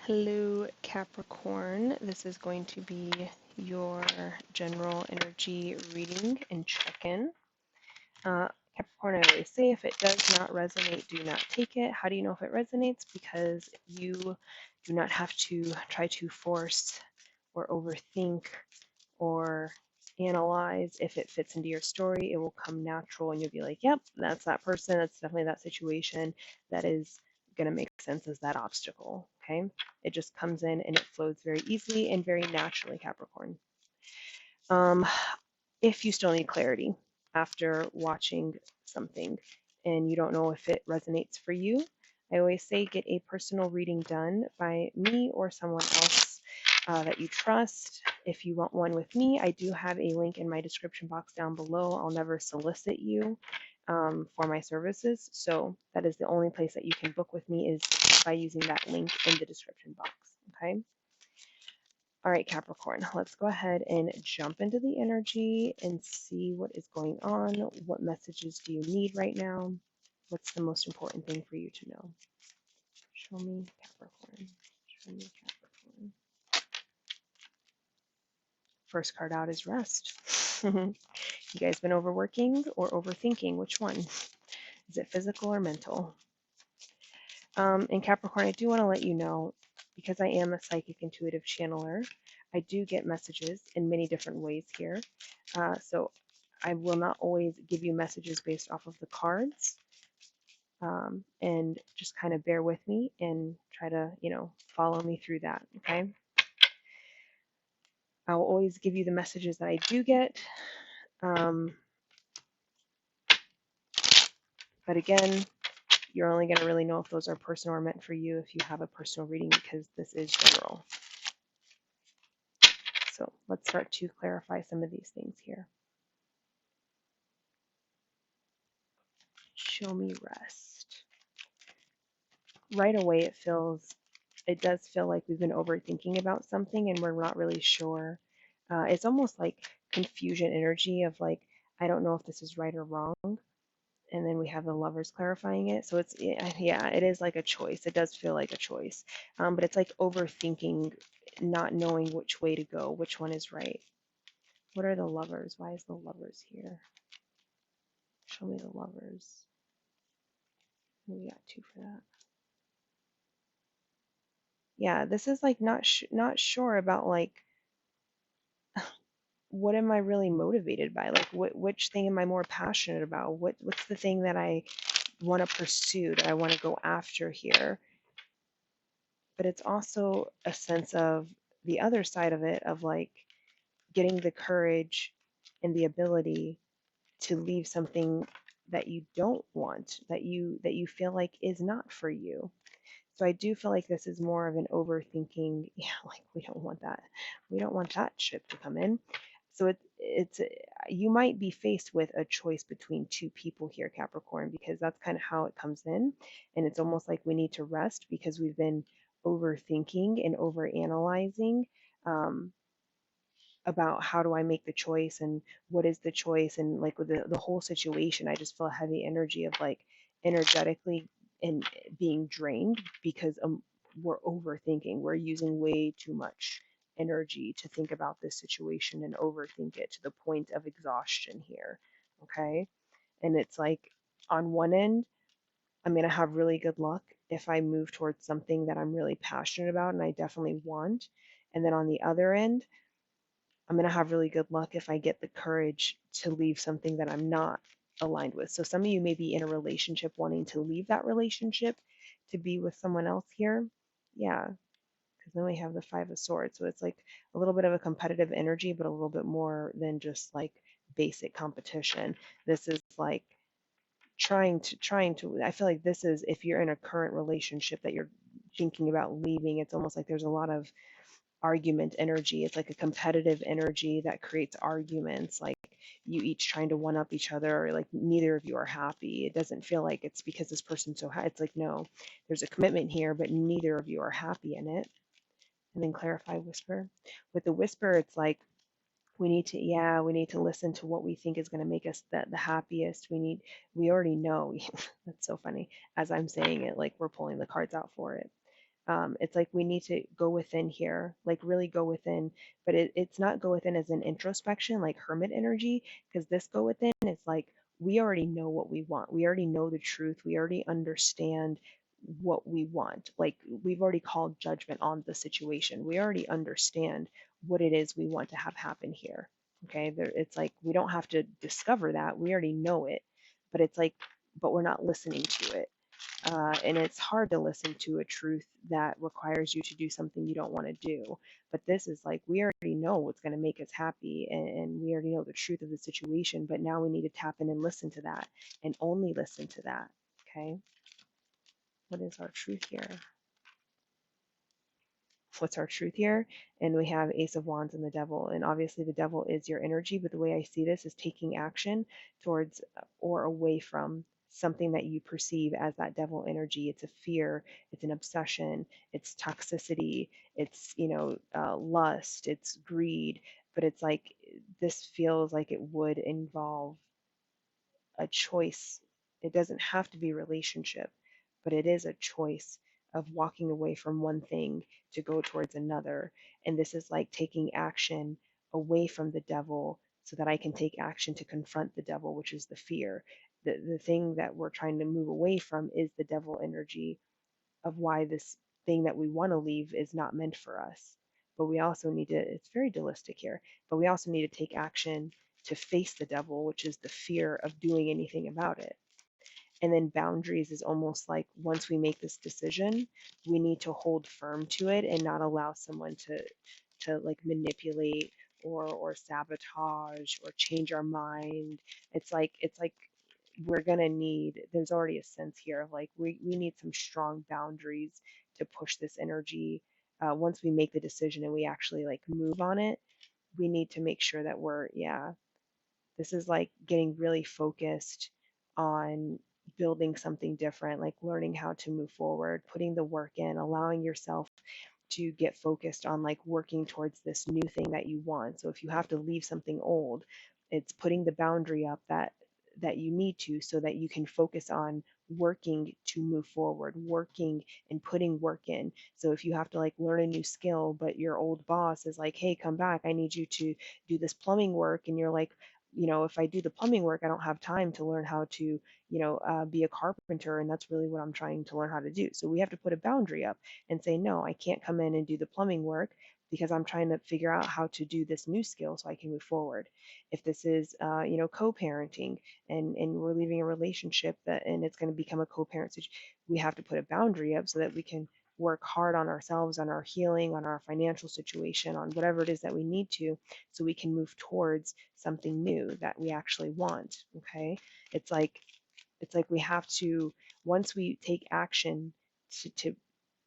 Hello, Capricorn. This is going to be your general energy reading and check-in. Capricorn, I always say if it does not resonate, do not take it. How do you know if it resonates? Because you do not have to try to force or overthink or analyze if it fits into your story. It will come natural and you'll be like, yep, that's that person. That's definitely that situation. That is going to make sense as that obstacle. Okay. It just comes in and it flows very easily and very naturally, Capricorn. Um, if you still need clarity after watching something and you don't know if it resonates for you, I always say get a personal reading done by me or someone else that you trust. If you want one with me, I do have a link in my description box down below. I'll never solicit you for my services. So that is the only place that you can book with me is by using that link in the description box. Okay. All right, Capricorn, let's go ahead and jump into the energy and see what is going on. What messages do you need right now? What's the most important thing for you to know? Show me, Capricorn. Show me, Capricorn. First card out is rest. You guys been overworking or overthinking? Which one? Is it physical or mental? And Capricorn, I do want to let you know, because I am a psychic intuitive channeler, I do get messages in many different ways here. So I will not always give you messages based off of the cards. And just kind of bear with me and try to, follow me through that, okay? I will always give you the messages that I do get. But again, you're only going to really know if those are personal or meant for you if you have a personal reading because this is general. So let's start to clarify some of these things here. Show me rest. Right away, it does feel like we've been overthinking about something and we're not really sure. It's almost like confusion energy of like, I don't know if this is right or wrong. And then we have the lovers clarifying it. So it's, yeah, it is like a choice. It does feel like a choice. But it's like overthinking, not knowing which way to go, which one is right. What are the lovers? Why is the lovers here? Show me the lovers. We got two for that. Yeah, this is like not sure about like what am I really motivated by? Like which thing am I more passionate about? What's the thing that I want to pursue, that I want to go after here? But it's also a sense of the other side of it of like getting the courage and the ability to leave something that you don't want, that you feel like is not for you. So I do feel like this is more of an overthinking. Yeah, like we don't want that. We don't want that ship to come in. So it's you might be faced with a choice between two people here, Capricorn, because that's kind of how it comes in. And it's almost like we need to rest because we've been overthinking and overanalyzing um, about how do I make the choice and what is the choice, and like with the whole situation, I just feel a heavy energy of like energetically and being drained because we're overthinking. We're using way too much energy to think about this situation and overthink it to the point of exhaustion here. Okay. And it's like on one end, I'm going to have really good luck if I move towards something that I'm really passionate about and I definitely want. And then on the other end, I'm going to have really good luck if I get the courage to leave something that I'm not aligned with. So some of you may be in a relationship wanting to leave that relationship to be with someone else here. Yeah, because then we have the Five of Swords. So it's like a little bit of a competitive energy, but a little bit more than just like basic competition. This is like trying to I feel like this is, if you're in a current relationship that you're thinking about leaving, it's almost like there's a lot of argument energy. It's like a competitive energy that creates arguments, like you each trying to one up each other, or like neither of you are happy. It doesn't feel like it's because this person's so happy. It's like, no, there's a commitment here, but neither of you are happy in it. And then clarify whisper. With the whisper, it's like we need to listen to what we think is going to make us the happiest. We already know. That's so funny. As I'm saying it, like we're pulling the cards out for it. It's like we need to go within here, like really go within, but it's not go within as an introspection, like hermit energy, because this go within is like we already know what we want. We already know the truth. We already understand what we want. Like we've already called judgment on the situation. We already understand what it is we want to have happen here. Okay, there, it's like we don't have to discover that. We already know it, but it's like, but we're not listening to it. And it's hard to listen to a truth that requires you to do something you don't want to do. But this is like, we already know what's going to make us happy, and we already know the truth of the situation. But now we need to tap in and listen to that and only listen to that. Okay. What is our truth here? What's our truth here? And we have Ace of Wands and the Devil. And obviously, the Devil is your energy, but the way I see this is taking action towards or away from something that you perceive as that devil energy. It's a fear, it's an obsession, it's toxicity, it's, lust, it's greed. But it's like this feels like it would involve a choice. It doesn't have to be relationship, but it is a choice of walking away from one thing to go towards another. And this is like taking action away from the devil so that I can take action to confront the devil, which is the fear. The thing that we're trying to move away from is the devil energy of why this thing that we want to leave is not meant for us. But we also need to, it's very dualistic here, but we also need to take action to face the devil, which is the fear of doing anything about it. And then boundaries is almost like once we make this decision, we need to hold firm to it and not allow someone to like manipulate or sabotage or change our mind. It's like we're gonna need, there's already a sense here of like we need some strong boundaries to push this energy. Once we make the decision and we actually like move on it, we need to make sure that we're, yeah, this is like getting really focused on building something different, like learning how to move forward, putting the work in, allowing yourself to get focused on like working towards this new thing that you want. So if you have to leave something old, it's putting the boundary up that you need to so that you can focus on working to move forward, working and putting work in. So if you have to like learn a new skill, but your old boss is like, "Hey, come back. I need you to do this plumbing work." And you're like, if I do the plumbing work, I don't have time to learn how to, be a carpenter. And that's really what I'm trying to learn how to do. So we have to put a boundary up and say, no, I can't come in and do the plumbing work because I'm trying to figure out how to do this new skill so I can move forward. If this is, co-parenting and we're leaving a relationship that and it's going to become a co-parent situation, we have to put a boundary up so that we can work hard on ourselves, on our healing, on our financial situation, on whatever it is that we need to, so we can move towards something new that we actually want. Okay, it's like it's like we have to, once we take action to to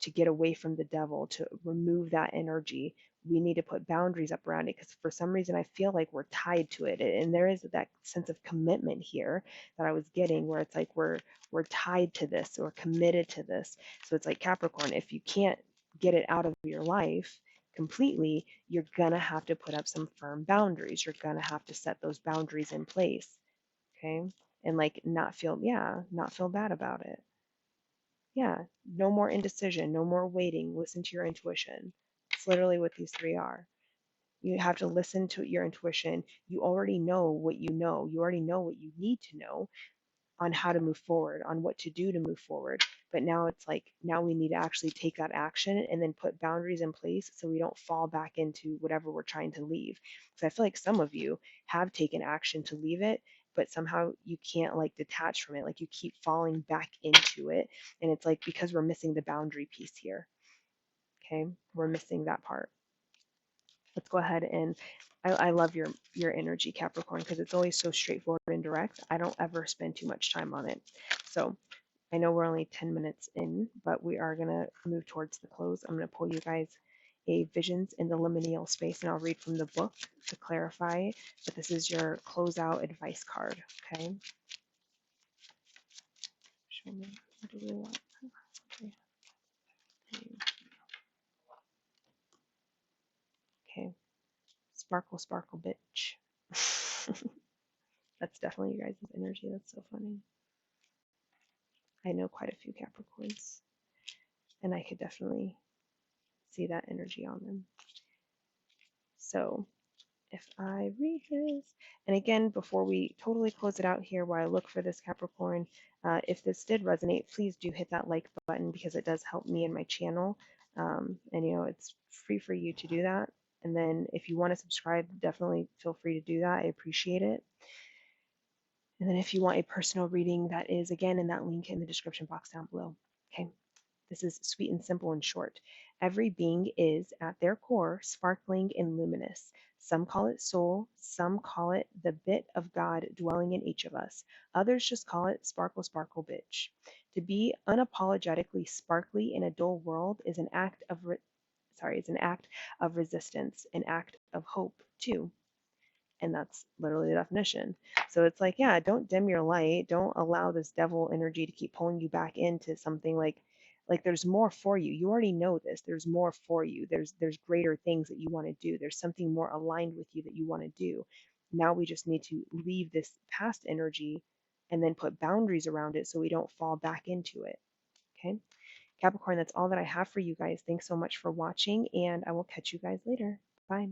to get away from the devil, to remove that energy, we need to put boundaries up around it because for some reason I feel like we're tied to it. And there is that sense of commitment here that I was getting where it's like we're tied to this or committed to this. So it's like Capricorn, if you can't get it out of your life completely, you're gonna have to put up some firm boundaries. You're gonna have to set those boundaries in place. Okay. And like not feel, yeah, not feel bad about it. Yeah, no more indecision, no more waiting. Listen to your intuition. It's literally what these three are. You have to listen to your intuition. You already know what you know. You already know what you need to know on how to move forward, on what to do to move forward. But now it's like, now we need to actually take that action and then put boundaries in place so we don't fall back into whatever we're trying to leave. Because I feel like some of you have taken action to leave it, but somehow you can't like detach from it. Like you keep falling back into it. And it's like because we're missing the boundary piece here. Okay. We're missing that part. Let's go ahead and I love your energy, Capricorn, because it's always so straightforward and direct. I don't ever spend too much time on it. So I know we're only 10 minutes in, but we are going to move towards the close. I'm going to pull you guys a Visions in the Liminal Space, and I'll read from the book to clarify. But this is your closeout advice card, okay? Show me, what do we want? Okay, sparkle, sparkle, bitch. That's definitely you guys' energy. That's so funny. I know quite a few Capricorns. And I could definitely see that energy on them. So if I read this, and again, before we totally close it out here, while I look for this Capricorn, if this did resonate, please do hit that like button because it does help me and my channel. And it's free for you to do that. And then if you want to subscribe, definitely feel free to do that. I appreciate it. And then if you want a personal reading, that is again in that link in the description box down below. Okay. This is sweet and simple and short. Every being is, at their core, sparkling and luminous. Some call it soul, some call it the bit of God dwelling in each of us. Others just call it sparkle, sparkle, bitch. To be unapologetically sparkly in a dull world is an act of resistance, an act of hope too. And that's literally the definition. So it's like, yeah, don't dim your light. Don't allow this devil energy to keep pulling you back into something like there's more for you. You already know this. There's more for you. There's greater things that you want to do. There's something more aligned with you that you want to do. Now we just need to leave this past energy and then put boundaries around it so we don't fall back into it. Okay? Capricorn, that's all that I have for you guys. Thanks so much for watching, and I will catch you guys later. Bye.